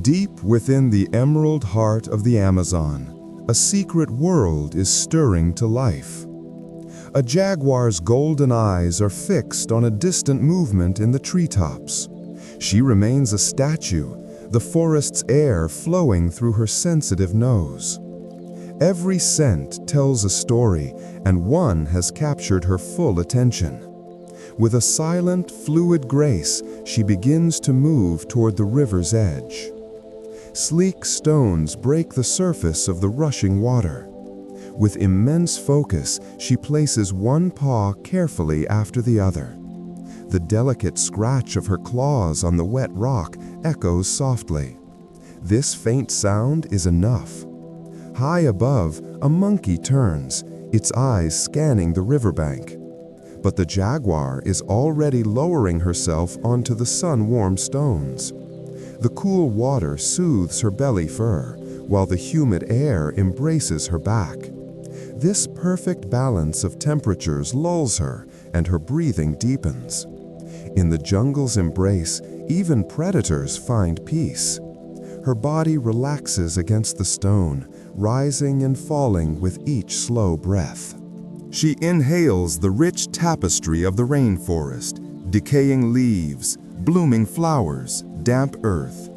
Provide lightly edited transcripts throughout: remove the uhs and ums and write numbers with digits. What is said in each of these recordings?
Deep within the emerald heart of the Amazon, a secret world is stirring to life. A jaguar's golden eyes are fixed on a distant movement in the treetops. She remains a statue, the forest's air flowing through her sensitive nose. Every scent tells a story, and one has captured her full attention. With a silent, fluid grace, she begins to move toward the river's edge. Sleek stones break the surface of the rushing water. With immense focus, she places one paw carefully after the other. The delicate scratch of her claws on the wet rock echoes softly. This faint sound is enough. High above, a monkey turns, its eyes scanning the riverbank. But the jaguar is already lowering herself onto the sun-warmed stones. The cool water soothes her belly fur, while the humid air embraces her back. This perfect balance of temperatures lulls her, and her breathing deepens. In the jungle's embrace, even predators find peace. Her body relaxes against the stone, rising and falling with each slow breath. She inhales the rich tapestry of the rainforest, decaying leaves, blooming flowers, damp earth.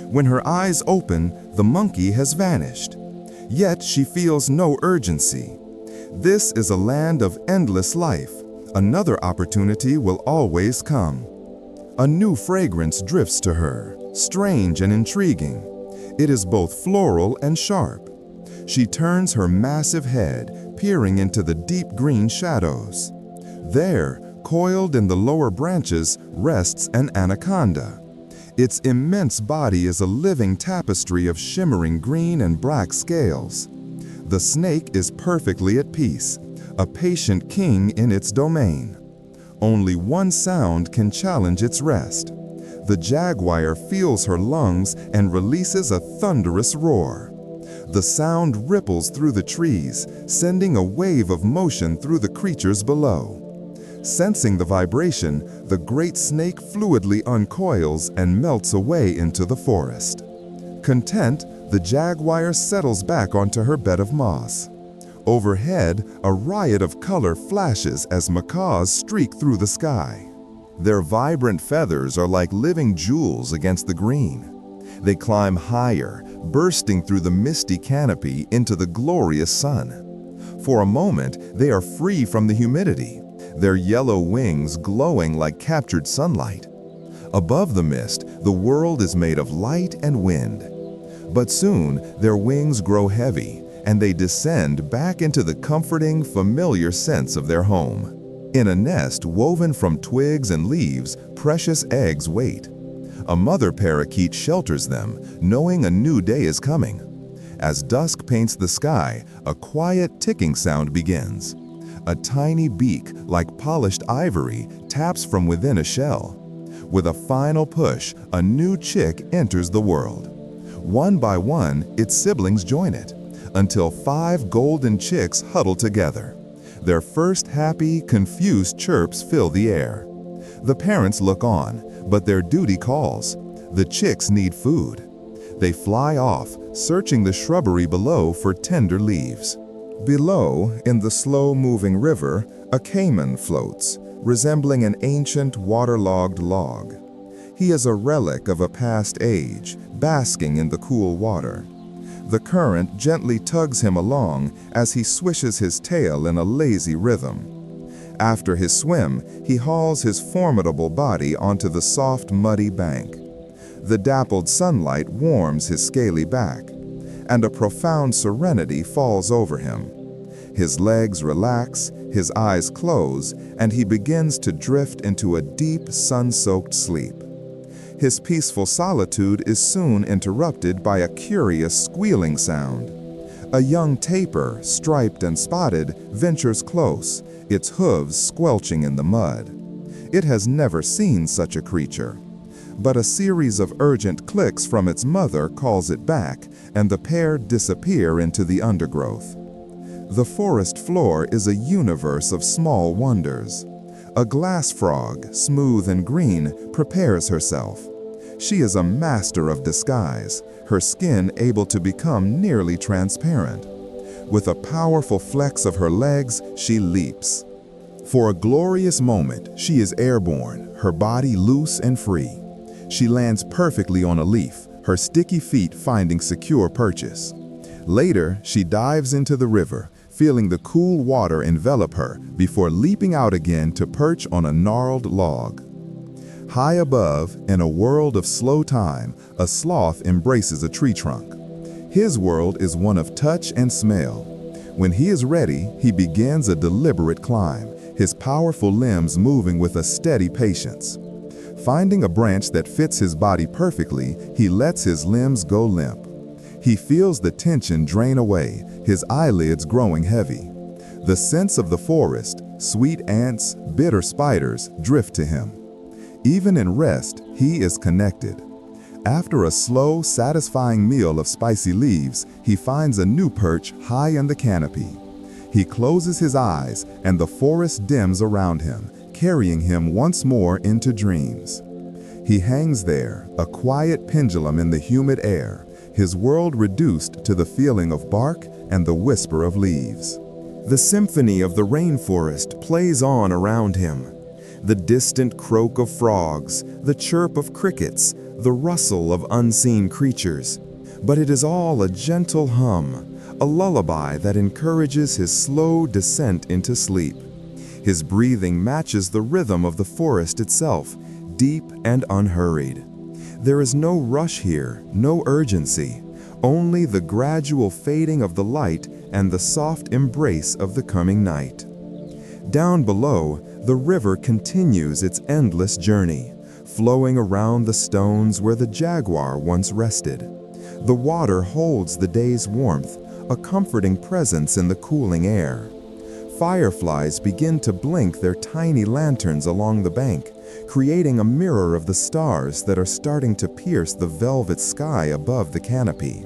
When her eyes open, the monkey has vanished. Yet she feels no urgency. This is a land of endless life. Another opportunity will always come. A new fragrance drifts to her, strange and intriguing. It is both floral and sharp. She turns her massive head, peering into the deep green shadows. There, coiled in the lower branches, rests an anaconda. Its immense body is a living tapestry of shimmering green and black scales. The snake is perfectly at peace, a patient king in its domain. Only one sound can challenge its rest. The jaguar feels her lungs and releases a thunderous roar. The sound ripples through the trees, sending a wave of motion through the creatures below. Sensing the vibration, the great snake fluidly uncoils and melts away into the forest. Content, the jaguar settles back onto her bed of moss. Overhead, a riot of color flashes as macaws streak through the sky. Their vibrant feathers are like living jewels against the green. They climb higher, bursting through the misty canopy into the glorious sun. For a moment, they are free from the humidity, their yellow wings glowing like captured sunlight. Above the mist, the world is made of light and wind. But soon, their wings grow heavy, and they descend back into the comforting, familiar sense of their home. In a nest woven from twigs and leaves, precious eggs wait. A mother parakeet shelters them, knowing a new day is coming. As dusk paints the sky, a quiet ticking sound begins. A tiny beak, like polished ivory, taps from within a shell. With a final push, a new chick enters the world. One by one, its siblings join it, until 5 golden chicks huddle together. Their first happy, confused chirps fill the air. The parents look on, but their duty calls. The chicks need food. They fly off, searching the shrubbery below for tender leaves. Below, in the slow-moving river, a caiman floats, resembling an ancient waterlogged log. He is a relic of a past age, basking in the cool water. The current gently tugs him along as he swishes his tail in a lazy rhythm. After his swim, he hauls his formidable body onto the soft, muddy bank. The dappled sunlight warms his scaly back, and a profound serenity falls over him. His legs relax, his eyes close, and he begins to drift into a deep, sun-soaked sleep. His peaceful solitude is soon interrupted by a curious squealing sound. A young tapir, striped and spotted, ventures close, its hooves squelching in the mud. It has never seen such a creature. But a series of urgent clicks from its mother calls it back, and the pair disappear into the undergrowth. The forest floor is a universe of small wonders. A glass frog, smooth and green, prepares herself. She is a master of disguise, her skin able to become nearly transparent. With a powerful flex of her legs, she leaps. For a glorious moment, she is airborne, her body loose and free. She lands perfectly on a leaf, her sticky feet finding secure purchase. Later, she dives into the river, feeling the cool water envelop her before leaping out again to perch on a gnarled log. High above, in a world of slow time, a sloth embraces a tree trunk. His world is one of touch and smell. When he is ready, he begins a deliberate climb, his powerful limbs moving with a steady patience. Finding a branch that fits his body perfectly, he lets his limbs go limp. He feels the tension drain away, his eyelids growing heavy. The scents of the forest, sweet ants, bitter spiders, drift to him. Even in rest, he is connected. After a slow, satisfying meal of spicy leaves, he finds a new perch high in the canopy. He closes his eyes, and the forest dims around him, carrying him once more into dreams. He hangs there, a quiet pendulum in the humid air, his world reduced to the feeling of bark and the whisper of leaves. The symphony of the rainforest plays on around him. The distant croak of frogs, the chirp of crickets, the rustle of unseen creatures. But it is all a gentle hum, a lullaby that encourages his slow descent into sleep. His breathing matches the rhythm of the forest itself, deep and unhurried. There is no rush here, no urgency, only the gradual fading of the light and the soft embrace of the coming night. Down below, the river continues its endless journey, flowing around the stones where the jaguar once rested. The water holds the day's warmth, a comforting presence in the cooling air. Fireflies begin to blink their tiny lanterns along the bank, creating a mirror of the stars that are starting to pierce the velvet sky above the canopy.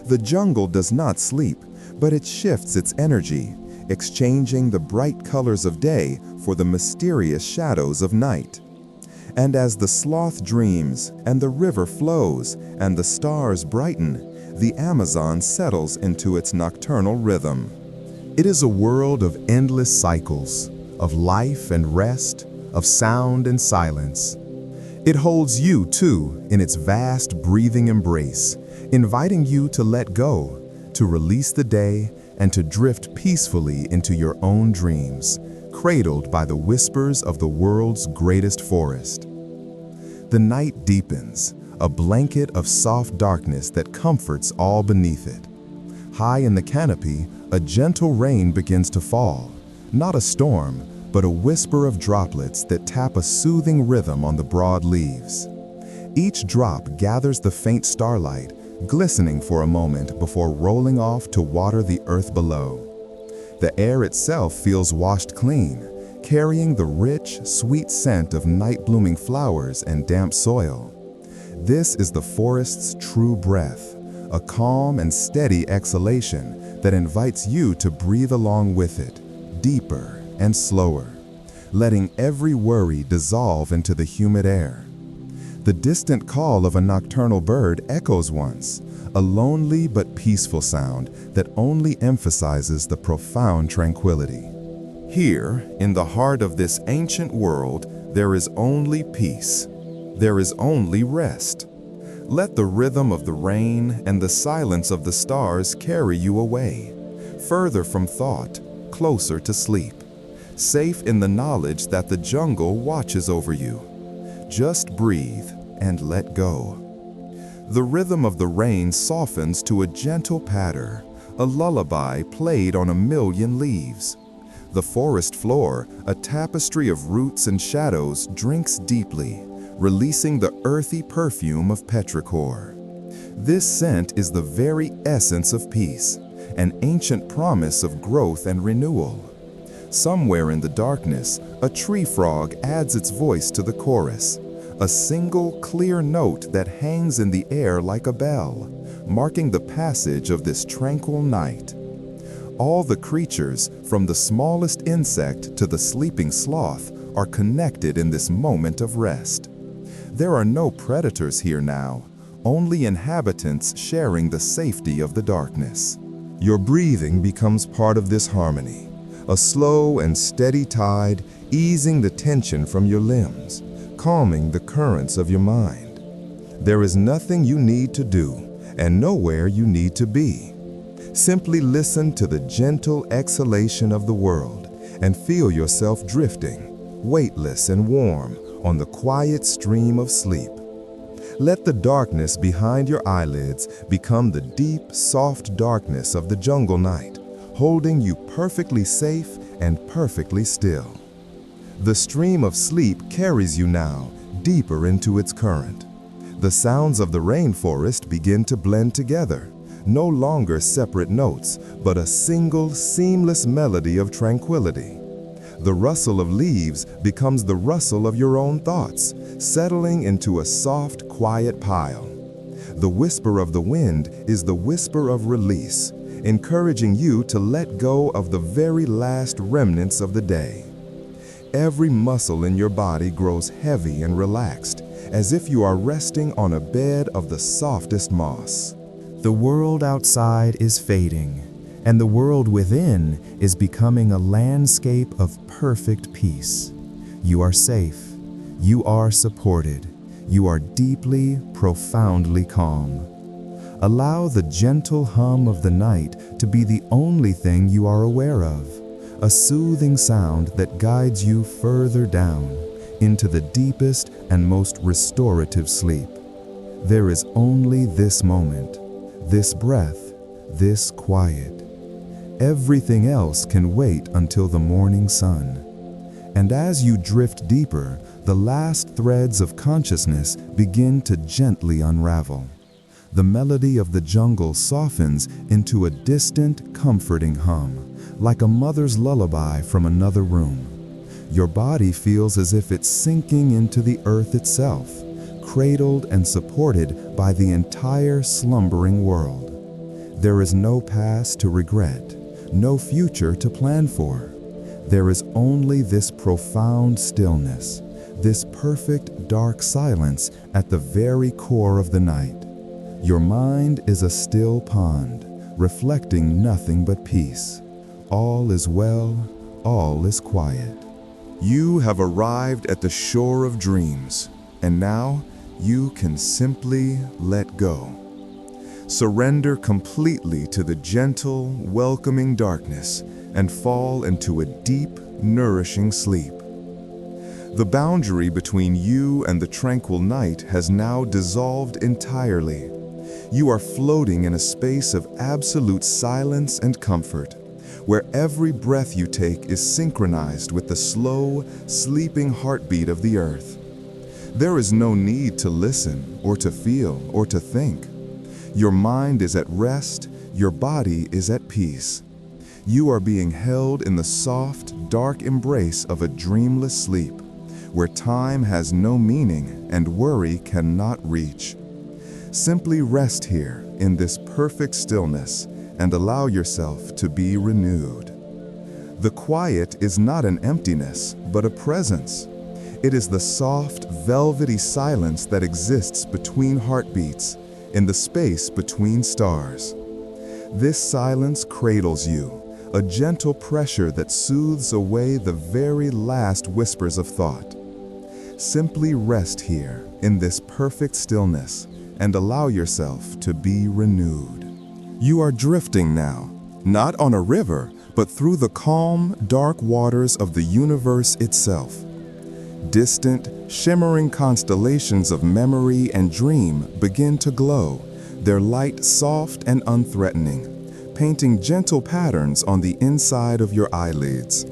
The jungle does not sleep, but it shifts its energy, exchanging the bright colors of day for the mysterious shadows of night. And as the sloth dreams, and the river flows, and the stars brighten, the Amazon settles into its nocturnal rhythm. It is a world of endless cycles, of life and rest, of sound and silence. It holds you, too, in its vast breathing embrace, inviting you to let go, to release the day, and to drift peacefully into your own dreams, cradled by the whispers of the world's greatest forest. The night deepens, a blanket of soft darkness that comforts all beneath it. High in the canopy, a gentle rain begins to fall, not a storm, but a whisper of droplets that tap a soothing rhythm on the broad leaves. Each drop gathers the faint starlight, glistening for a moment before rolling off to water the earth below. The air itself feels washed clean, carrying the rich, sweet scent of night-blooming flowers and damp soil. This is the forest's true breath, a calm and steady exhalation that invites you to breathe along with it, deeper and slower, letting every worry dissolve into the humid air. The distant call of a nocturnal bird echoes once, a lonely but peaceful sound that only emphasizes the profound tranquility. Here, in the heart of this ancient world, there is only peace. There is only rest. Let the rhythm of the rain and the silence of the stars carry you away, further from thought, closer to sleep, safe in the knowledge that the jungle watches over you. Just breathe and let go. The rhythm of the rain softens to a gentle patter, a lullaby played on a million leaves. The forest floor, a tapestry of roots and shadows, drinks deeply, releasing the earthy perfume of petrichor. This scent is the very essence of peace, an ancient promise of growth and renewal. Somewhere in the darkness, a tree frog adds its voice to the chorus, a single clear note that hangs in the air like a bell, marking the passage of this tranquil night. All the creatures, from the smallest insect to the sleeping sloth, are connected in this moment of rest. There are no predators here now, only inhabitants sharing the safety of the darkness. Your breathing becomes part of this harmony, a slow and steady tide easing the tension from your limbs, calming the currents of your mind. There is nothing you need to do and nowhere you need to be. Simply listen to the gentle exhalation of the world and feel yourself drifting, weightless and warm, on the quiet stream of sleep. Let the darkness behind your eyelids become the deep, soft darkness of the jungle night, holding you perfectly safe and perfectly still. The stream of sleep carries you now deeper into its current. The sounds of the rainforest begin to blend together, no longer separate notes, but a single, seamless melody of tranquility. The rustle of leaves becomes the rustle of your own thoughts, settling into a soft, quiet pile. The whisper of the wind is the whisper of release, encouraging you to let go of the very last remnants of the day. Every muscle in your body grows heavy and relaxed, as if you are resting on a bed of the softest moss. The world outside is fading, and the world within is becoming a landscape of perfect peace. You are safe. You are supported. You are deeply, profoundly calm. Allow the gentle hum of the night to be the only thing you are aware of, a soothing sound that guides you further down into the deepest and most restorative sleep. There is only this moment, this breath, this quiet. Everything else can wait until the morning sun. And as you drift deeper, the last threads of consciousness begin to gently unravel. The melody of the jungle softens into a distant, comforting hum, like a mother's lullaby from another room. Your body feels as if it's sinking into the earth itself, cradled and supported by the entire slumbering world. There is no past to regret, no future to plan for. There is only this profound stillness, this perfect dark silence at the very core of the night. Your mind is a still pond, reflecting nothing but peace. All is well, all is quiet. You have arrived at the shore of dreams, and now you can simply let go. Surrender completely to the gentle, welcoming darkness and fall into a deep, nourishing sleep. The boundary between you and the tranquil night has now dissolved entirely. You are floating in a space of absolute silence and comfort, where every breath you take is synchronized with the slow, sleeping heartbeat of the earth. There is no need to listen or to feel or to think. Your mind is at rest, your body is at peace. You are being held in the soft, dark embrace of a dreamless sleep, where time has no meaning and worry cannot reach. Simply rest here in this perfect stillness and allow yourself to be renewed. The quiet is not an emptiness, but a presence. It is the soft, velvety silence that exists between heartbeats, in the space between stars. This silence cradles you, a gentle pressure that soothes away the very last whispers of thought. Simply rest here in this perfect stillness and allow yourself to be renewed. You are drifting now, not on a river, but through the calm, dark waters of the universe itself. Distant, shimmering constellations of memory and dream begin to glow, their light soft and unthreatening, painting gentle patterns on the inside of your eyelids.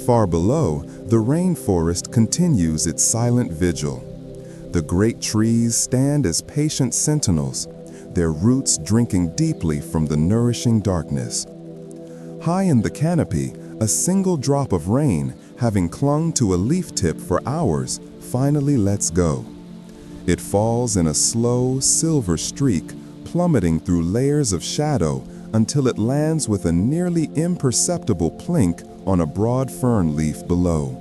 Far below, the rainforest continues its silent vigil. The great trees stand as patient sentinels, their roots drinking deeply from the nourishing darkness. High in the canopy, a single drop of rain, having clung to a leaf tip for hours, finally lets go. It falls in a slow, silver streak, plummeting through layers of shadow until it lands with a nearly imperceptible plink on a broad fern leaf below.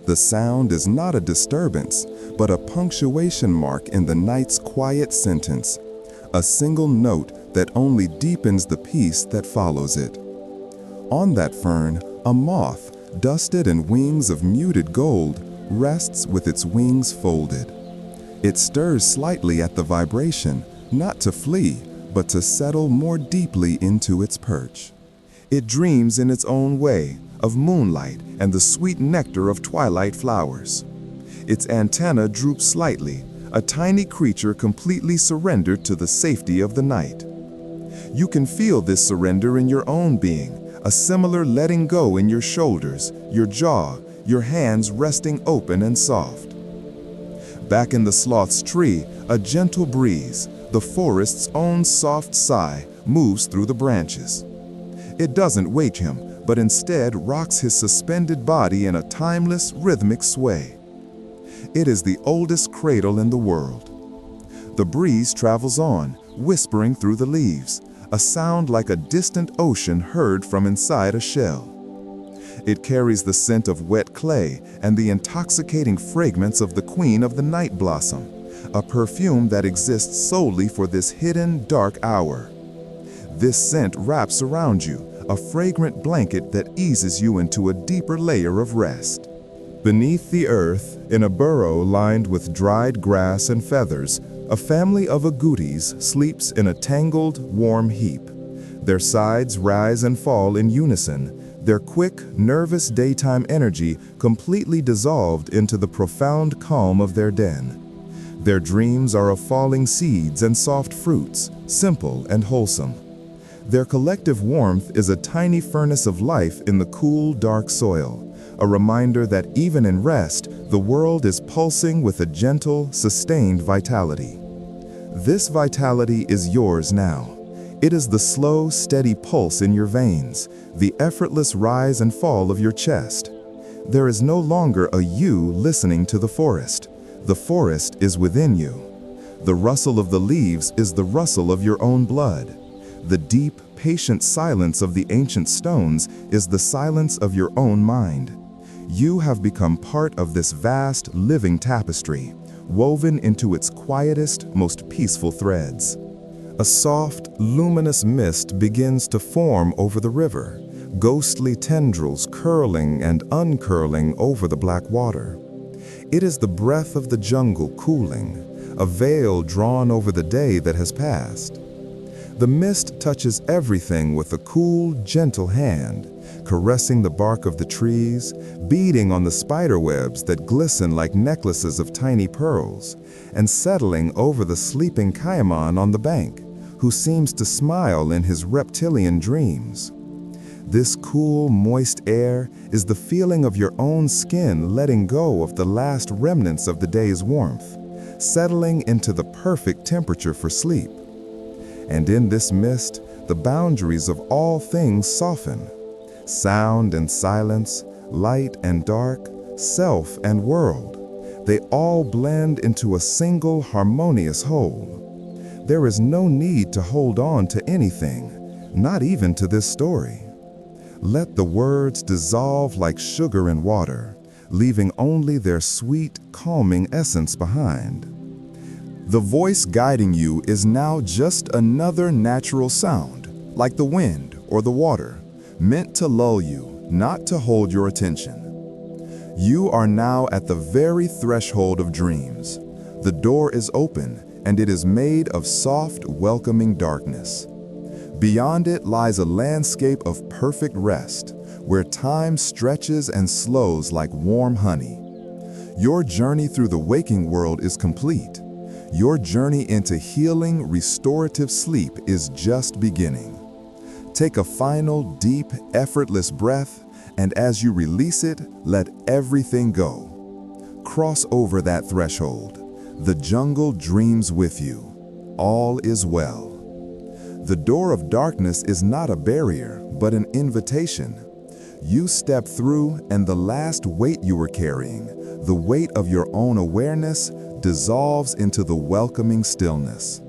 The sound is not a disturbance, but a punctuation mark in the night's quiet sentence, a single note that only deepens the peace that follows it. On that fern, a moth, dusted and wings of muted gold, rests with its wings folded. It stirs slightly at the vibration, not to flee, but to settle more deeply into its perch. It dreams in its own way of moonlight and the sweet nectar of twilight flowers. Its antenna droops slightly, a tiny creature completely surrendered to the safety of the night. You can feel this surrender in your own being, a similar letting go in your shoulders, your jaw, your hands resting open and soft. Back in the sloth's tree, a gentle breeze, the forest's own soft sigh, moves through the branches. It doesn't wake him, but instead rocks his suspended body in a timeless, rhythmic sway. It is the oldest cradle in the world. The breeze travels on, whispering through the leaves, a sound like a distant ocean heard from inside a shell. It carries the scent of wet clay and the intoxicating fragrance of the queen of the night blossom, a perfume that exists solely for this hidden, dark hour. This scent wraps around you, a fragrant blanket that eases you into a deeper layer of rest. Beneath the earth, in a burrow lined with dried grass and feathers, a family of agoutis sleeps in a tangled, warm heap. Their sides rise and fall in unison, their quick, nervous daytime energy completely dissolved into the profound calm of their den. Their dreams are of falling seeds and soft fruits, simple and wholesome. Their collective warmth is a tiny furnace of life in the cool, dark soil, a reminder that even in rest, the world is pulsing with a gentle, sustained vitality. This vitality is yours now. It is the slow, steady pulse in your veins, the effortless rise and fall of your chest. There is no longer a you listening to the forest. The forest is within you. The rustle of the leaves is the rustle of your own blood. The deep, patient silence of the ancient stones is the silence of your own mind. You have become part of this vast, living tapestry, woven into its quietest, most peaceful threads. A soft, luminous mist begins to form over the river, ghostly tendrils curling and uncurling over the black water. It is the breath of the jungle cooling, a veil drawn over the day that has passed. The mist touches everything with a cool, gentle hand, caressing the bark of the trees, beating on the spider webs that glisten like necklaces of tiny pearls, and settling over the sleeping caiman on the bank, who seems to smile in his reptilian dreams. This cool, moist air is the feeling of your own skin letting go of the last remnants of the day's warmth, settling into the perfect temperature for sleep. And in this mist, the boundaries of all things soften. Sound and silence, light and dark, self and world, they all blend into a single harmonious whole. There is no need to hold on to anything, not even to this story. Let the words dissolve like sugar in water, leaving only their sweet, calming essence behind. The voice guiding you is now just another natural sound, like the wind or the water, meant to lull you, not to hold your attention. You are now at the very threshold of dreams. The door is open, and it is made of soft, welcoming darkness. Beyond it lies a landscape of perfect rest, where time stretches and slows like warm honey. Your journey through the waking world is complete. Your journey into healing, restorative sleep is just beginning. Take a final, deep, effortless breath, and as you release it, let everything go. Cross over that threshold. The jungle dreams with you. All is well. The door of darkness is not a barrier, but an invitation. You step through, and the last weight you were carrying, the weight of your own awareness, dissolves into the welcoming stillness.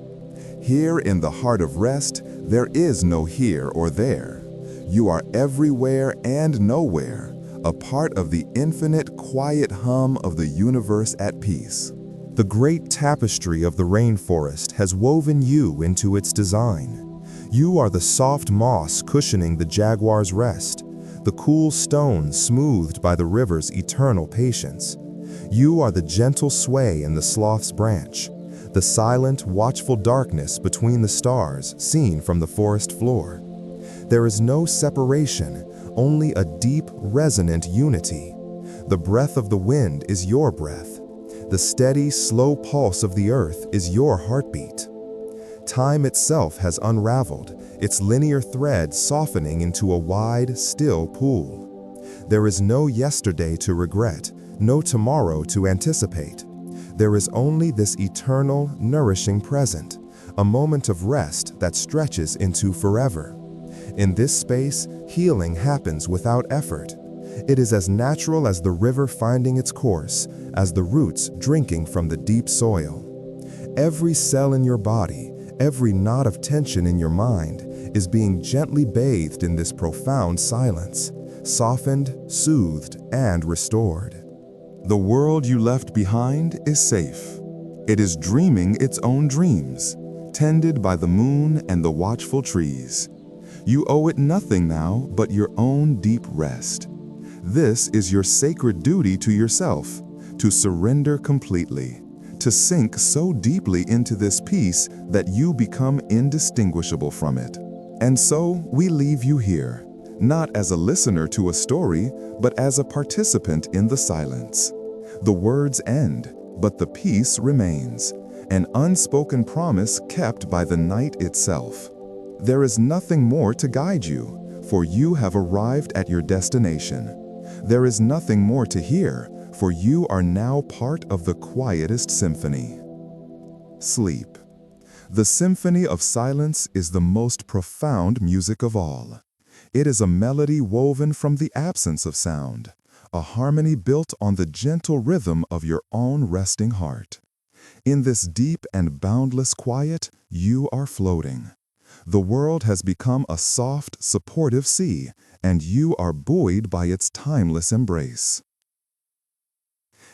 Here in the heart of rest, there is no here or there. You are everywhere and nowhere, a part of the infinite quiet hum of the universe at peace. The great tapestry of the rainforest has woven you into its design. You are the soft moss cushioning the jaguar's rest, the cool stone smoothed by the river's eternal patience. You are the gentle sway in the sloth's branch, the silent, watchful darkness between the stars seen from the forest floor. There is no separation, only a deep, resonant unity. The breath of the wind is your breath. The steady, slow pulse of the earth is your heartbeat. Time itself has unraveled, its linear thread softening into a wide, still pool. There is no yesterday to regret, no tomorrow to anticipate. There is only this eternal, nourishing present, a moment of rest that stretches into forever. In this space, healing happens without effort. It is as natural as the river finding its course, as the roots drinking from the deep soil. Every cell in your body, every knot of tension in your mind, is being gently bathed in this profound silence, softened, soothed, and restored. The world you left behind is safe. It is dreaming its own dreams, tended by the moon and the watchful trees. You owe it nothing now but your own deep rest. This is your sacred duty to yourself, to surrender completely, to sink so deeply into this peace that you become indistinguishable from it. And so we leave you here, not as a listener to a story, but as a participant in the silence. The words end, but the peace remains, an unspoken promise kept by the night itself. There is nothing more to guide you, for you have arrived at your destination. There is nothing more to hear, for you are now part of the quietest symphony. Sleep. The symphony of silence is the most profound music of all. It is a melody woven from the absence of sound, a harmony built on the gentle rhythm of your own resting heart. In this deep and boundless quiet, you are floating. The world has become a soft, supportive sea, and you are buoyed by its timeless embrace.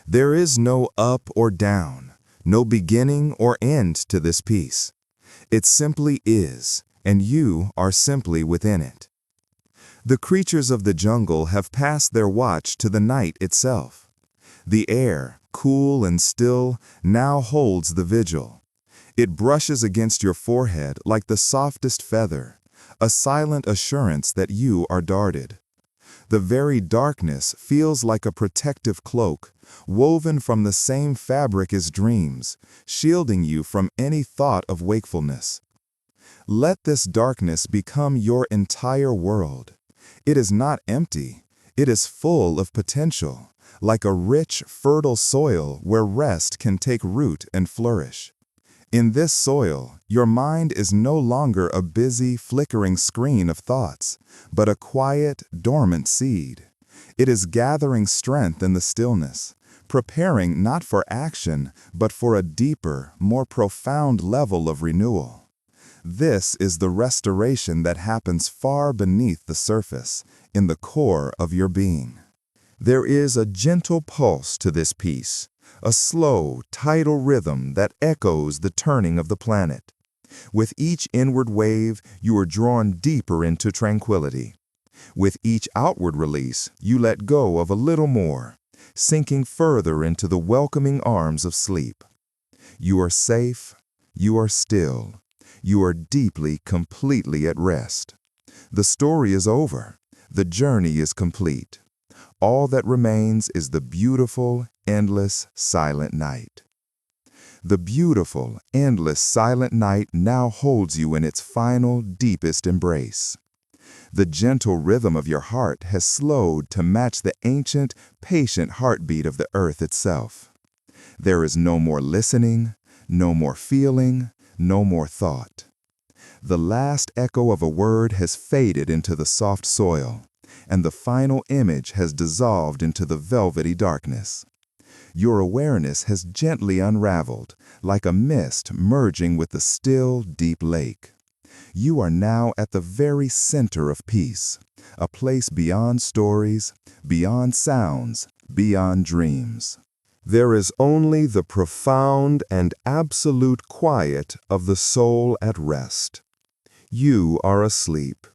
There is no up or down, no beginning or end to this peace. It simply is, and you are simply within it. The creatures of the jungle have passed their watch to the night itself. The air, cool and still, now holds the vigil. It brushes against your forehead like the softest feather, a silent assurance that you are guarded. The very darkness feels like a protective cloak, woven from the same fabric as dreams, shielding you from any thought of wakefulness. Let this darkness become your entire world. It is not empty, it is full of potential, like a rich, fertile soil where rest can take root and flourish. In this soil, your mind is no longer a busy, flickering screen of thoughts, but a quiet, dormant seed. It is gathering strength in the stillness, preparing not for action, but for a deeper, more profound level of renewal. This is the restoration that happens far beneath the surface, in the core of your being. There is a gentle pulse to this peace, a slow, tidal rhythm that echoes the turning of the planet. With each inward wave, you are drawn deeper into tranquility. With each outward release, you let go of a little more, sinking further into the welcoming arms of sleep. You are safe, you are still, you are deeply, completely at rest. The story is over, the journey is complete. All that remains is the beautiful, endless, silent night. The beautiful, endless, silent night now holds you in its final, deepest embrace. The gentle rhythm of your heart has slowed to match the ancient, patient heartbeat of the earth itself. There is no more listening, no more feeling, no more thought. The last echo of a word has faded into the soft soil, and the final image has dissolved into the velvety darkness. Your awareness has gently unraveled, like a mist merging with the still, deep lake. You are now at the very center of peace, a place beyond stories, beyond sounds, beyond dreams. There is only the profound and absolute quiet of the soul at rest. You are asleep.